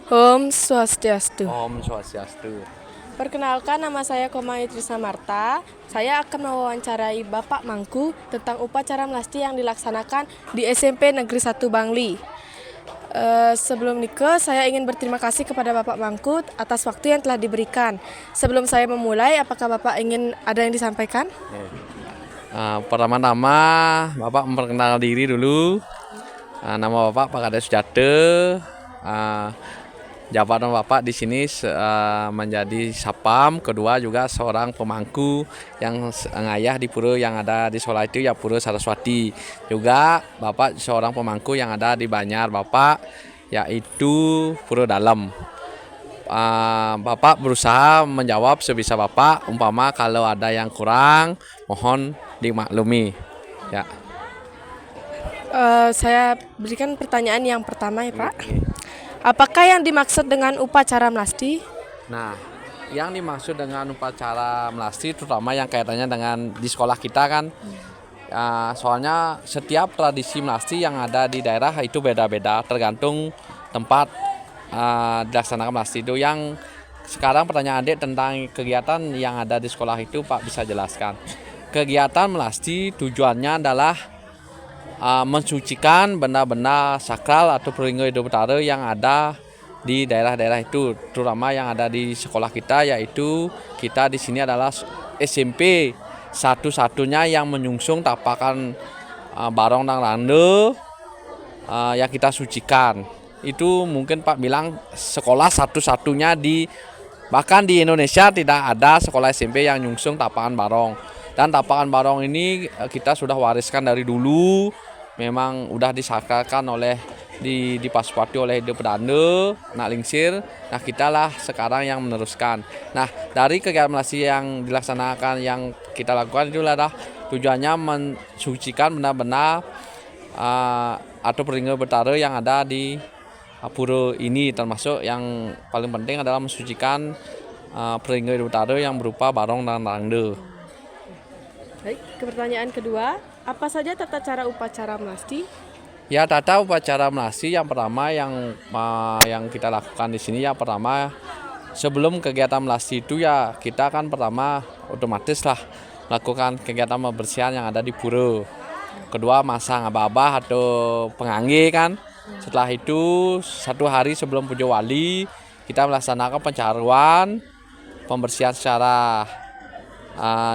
Om Swastiastu. Om Swastiastu. Perkenalkan, nama saya Komai Trisna Marta. Saya akan mewawancarai Bapak Mangku tentang upacara melasti yang dilaksanakan di SMP Negeri 1 Bangli. Sebelum nikah, saya ingin berterima kasih kepada Bapak Mangku atas waktu yang telah diberikan. Sebelum saya memulai, apakah Bapak ingin ada yang disampaikan? Pertama-tama Bapak memperkenalkan diri dulu. Nama Bapak Pak Kades Sujate. Jabatan Bapak di sini menjadi Sapam, kedua juga seorang pemangku yang ngayah di pura yang ada di sekolah itu ya Pura Saraswati. Juga Bapak seorang pemangku yang ada di Banjar Bapak yaitu Pura Dalam. Bapak berusaha menjawab sebisa Bapak, umpama kalau ada yang kurang mohon dimaklumi ya. Saya berikan pertanyaan yang pertama ya Pak. Apakah yang dimaksud dengan upacara melasti? Nah, yang dimaksud dengan upacara melasti terutama yang kaitannya dengan di sekolah kita kan, soalnya setiap tradisi melasti yang ada di daerah itu beda-beda tergantung tempat dilaksanakan melasti itu. Yang sekarang pertanyaan adik tentang kegiatan yang ada di sekolah itu Pak bisa jelaskan. Kegiatan melasti tujuannya adalah mensucikan benda-benda sakral atau peringgai hidup betara yang ada di daerah-daerah itu, terutama yang ada di sekolah kita, yaitu kita di sini adalah SMP satu-satunya yang menyungsung tapakan barong dan rande yang kita sucikan. Itu mungkin Pak bilang sekolah satu-satunya bahkan di Indonesia tidak ada sekolah SMP yang nyungsung tapakan barong. Dan tapakan barong ini kita sudah wariskan dari dulu, memang udah disakralkan oleh dipasupati oleh Hidup Pedanda, Nak Lingsir. Nah kita lah sekarang yang meneruskan. Nah dari kegiatan melasti yang dilaksanakan yang kita lakukan itu adalah tujuannya mensucikan benda-benda atau peringgai betara yang ada di pura ini, termasuk yang paling penting adalah mensucikan peringgai betara yang berupa barong dan rangde. Baik, ke pertanyaan kedua, apa saja tata cara upacara melasti? Ya, tata upacara melasti yang pertama yang kita lakukan di sini, yang pertama sebelum kegiatan melasti itu ya kita kan pertama otomatis lah lakukan kegiatan pembersihan yang ada di pura. Kedua masang abah-abah atau pengangge kan. Setelah itu 1 hari sebelum puja wali kita melaksanakan pencaruan pembersihan secara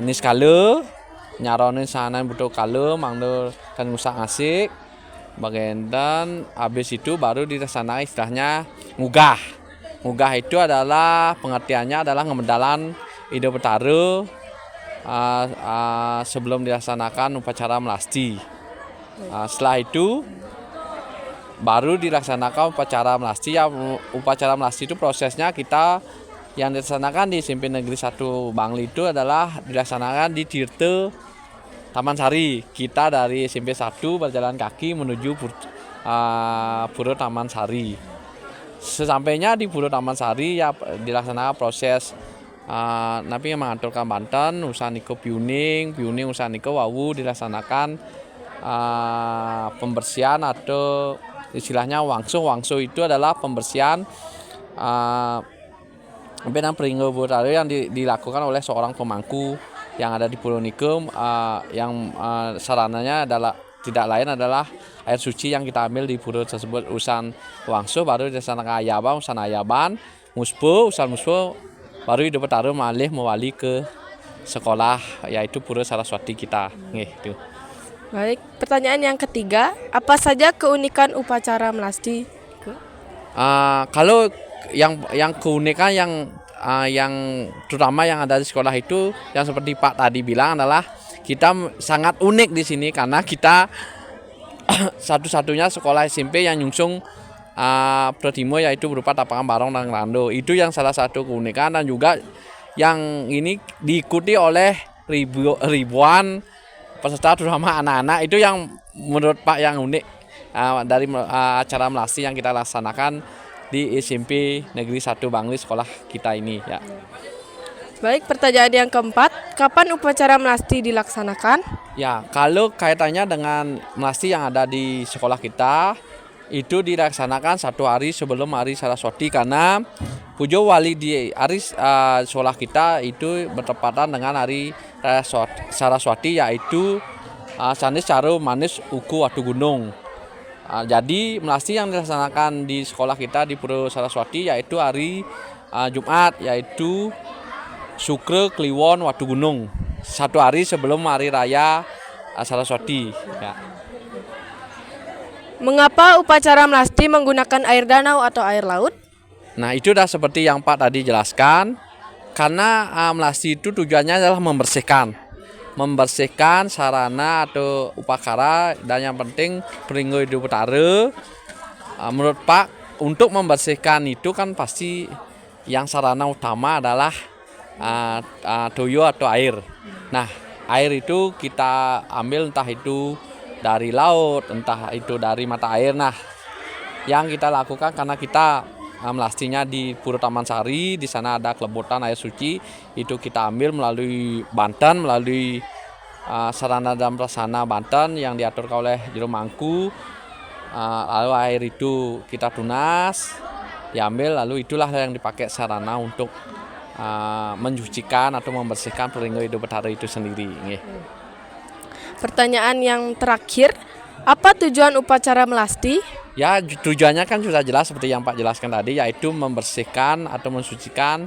niskala, nyaronin sana butuh kala mangdo kan ngusak ngasik bagian, dan habis itu baru dilaksanakan istilahnya ngugah. Ngugah itu adalah pengertiannya adalah ngemendalan ide betara sebelum dilaksanakan upacara melasti. Setelah itu baru dilaksanakan upacara melasti. Ya, upacara melasti itu prosesnya kita yang dilaksanakan di SMP Negeri 1 Bangli itu adalah dilaksanakan di Tirte Taman Sari. Kita dari SMP 1 berjalan kaki menuju Pura Taman Sari. Sesampainya di Pura Taman Sari ya dilaksanakan proses Nabi yang mengaturkan Banten, usaha niko piuning usaha niko wawu, dilaksanakan pembersihan atau istilahnya wangso. Wangso itu adalah pembersihan benang peringgai betara yang dilakukan oleh seorang pemangku yang ada di Pulau Nikem, yang sarananya adalah tidak lain adalah air suci yang kita ambil di pura tersebut. Usan wangso baru dilaksanakan ayaban, usan ayaban, usan muspo baru Hidup Betara mewali ke sekolah yaitu Pura Saraswati kita. Gitu. Baik, pertanyaan yang ketiga, apa saja keunikan upacara melasti? Kalau yang keunikan yang terutama yang ada di sekolah itu yang seperti Pak tadi bilang adalah kita sangat unik di sini karena kita satu-satunya sekolah SMP yang nyungsung Pratimo yaitu berupa tapakan barong dan rando. Itu yang salah satu keunikan, dan juga yang ini diikuti oleh ribuan peserta terutama anak-anak. Itu yang menurut Pak yang unik dari acara melasti yang kita laksanakan di SMP Negeri 1 Bangli sekolah kita ini ya. Baik, pertanyaan yang keempat, kapan upacara melasti dilaksanakan? Ya, kalau kaitannya dengan melasti yang ada di sekolah kita itu dilaksanakan 1 hari sebelum hari Saraswati, karena Pujo Wali di hari sekolah kita itu bertepatan dengan hari raya Saraswati, yaitu Sanis Caru Manis Uku Watu Gunung. Jadi melasti yang dilaksanakan di sekolah kita di Pura Saraswati yaitu hari Jumat, yaitu Sukre Kliwon Watu Gunung, 1 hari sebelum hari raya Saraswati. Ya. Mengapa upacara melasti menggunakan air danau atau air laut? Nah, itu dah seperti yang Pak tadi jelaskan, karena melasti itu tujuannya adalah membersihkan sarana atau upakara, dan yang penting Pringgo Hidup Betara. Menurut Pak, untuk membersihkan itu kan pasti yang sarana utama adalah toyo atau air. Nah, air itu kita ambil entah itu dari laut, entah itu dari mata air. Nah, yang kita lakukan karena kita melastinya di Pura Taman Sari, di sana ada kelebutan air suci, itu kita ambil melalui Banten, melalui sarana dan prasarana Banten yang diatur oleh Jero Mangku. Lalu air itu kita tunas, diambil, lalu itulah yang dipakai sarana untuk mencucikan atau membersihkan Pringgo Hidup Betara itu sendiri. Pertanyaan yang terakhir, apa tujuan upacara melasti? Ya, tujuannya kan sudah jelas seperti yang Pak jelaskan tadi, yaitu membersihkan atau mensucikan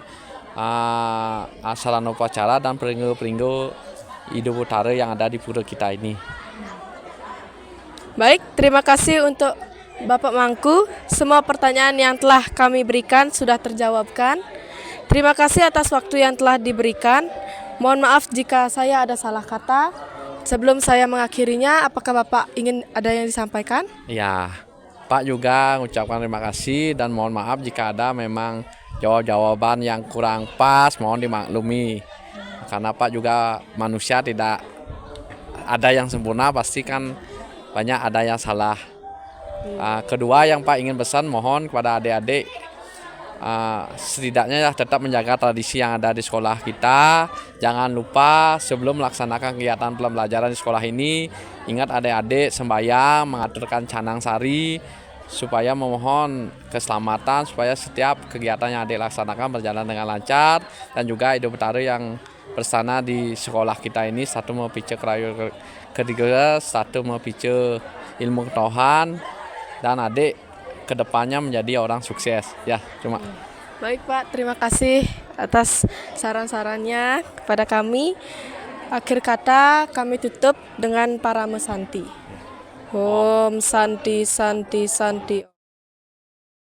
sarana upacara dan Pringgo Hidup Betara yang ada di pura kita ini. Baik, terima kasih untuk Bapak Mangku. Semua pertanyaan yang telah kami berikan sudah terjawabkan. Terima kasih atas waktu yang telah diberikan. Mohon maaf jika saya ada salah kata. Sebelum saya mengakhirinya, apakah Bapak ingin ada yang disampaikan? Ya, Pak juga mengucapkan terima kasih dan mohon maaf jika ada memang jawaban yang kurang pas, mohon dimaklumi. Karena Pak juga manusia, tidak ada yang sempurna, pasti kan banyak ada yang salah. Kedua yang Pak ingin pesan, mohon kepada adik-adik setidaknya tetap menjaga tradisi yang ada di sekolah kita. Jangan lupa sebelum melaksanakan kegiatan pembelajaran di sekolah ini, ingat adik-adik sembahyang, mengaturkan canang sari, supaya memohon keselamatan, supaya setiap kegiatan yang adik laksanakan berjalan dengan lancar. Dan juga Hidup Betara yang bersana di sekolah kita ini, satu mempicu kerayu kedua, satu mempicu ilmu pengetahuan, dan adik kedepannya menjadi orang sukses. Ya, cuma. Baik Pak, terima kasih atas saran-sarannya kepada kami. Akhir kata kami tutup dengan Parama Santi. Om Santi Santi Santi.